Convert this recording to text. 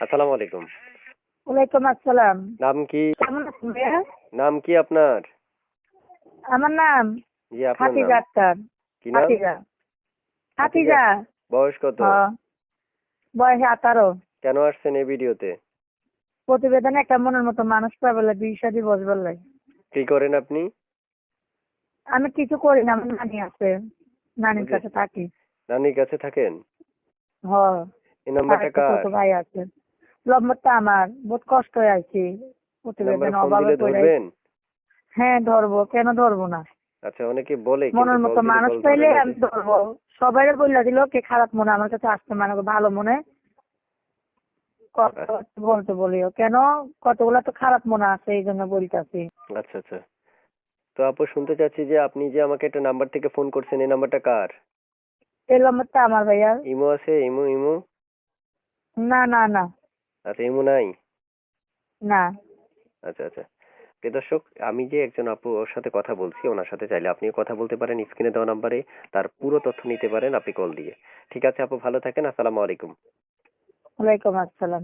আসসালামু আলাইকুম। ওয়ালাইকুম আসসালাম। নাম কি? কেমন আছেন ভাইয়া? নাম কি আপনার? আমার নাম জি, আপনার নাম হাফিজা আক্তার। কি? নাম হাফিজা। হাফিজা। হাফিজা। বয়স কত? বয়স 18। কেন আসছেন এই ভিডিওতে? প্রতিবেদনে একটা মনের মতো মানুষ পাবলে বিয়ে শাদী বসবার লাগে। কি করেন আপনি? আমি কিছু করি না, আমার নানি আছে, নানির বুঝি। কাছে থাকি। নানির কাছে থাকেন? হ এই আর নাম্বারটা একটা কার? ছোট ভাই আছে। নম্বরটা আমার, বহুত কষ্ট হয়ে আছি এই নাম্বারে প্রতিবেদনে ফোন অভাবে দিলে পড়ে। ধরবেন? হ্যাঁ ধরবো, কেন ধরবো না? আচ্ছা, অনেকে বলে কিন্তু মনের কল মতো দিলে মানুষ কল ধরে পাইলে না যে। আমি ধরবো। সবাই বললা দিল কে খারাপ মনে আমার কাছে আসতে, মানে ভালো মনে কথা বলতে বলিও কেন, কতগুলা তো খারাপ মনে আছে, এই জন্য বলতেছি। আচ্ছা আচ্ছা। তো আপু, শুনতে চাচ্ছি যে আপনি যে আমাকে একটা নাম্বার থেকে ফোন করছেন, এই নাম্বারটা কার? এই নম্বরটা আমার ভাইয়া। ইমো আছে? Imo imo? না না না আচ্ছা, ইমো নাই? না। আচ্ছা আচ্ছা। প্রিয় দর্শক, আমি যে একজন আপু ওর সাথে কথা বলছি, ওনার সাথে চাইলে আপনিও কথা বলতে পারেন স্ক্রিনে দেওয়া নাম্বারে। তার পুরো তথ্য নিতে পারেন আপনি কল দিয়ে। ঠিক আছে আপু, ভালো থাকেন। আসসালামু আলাইকুম। ওয়ালাইকুম আসসালাম।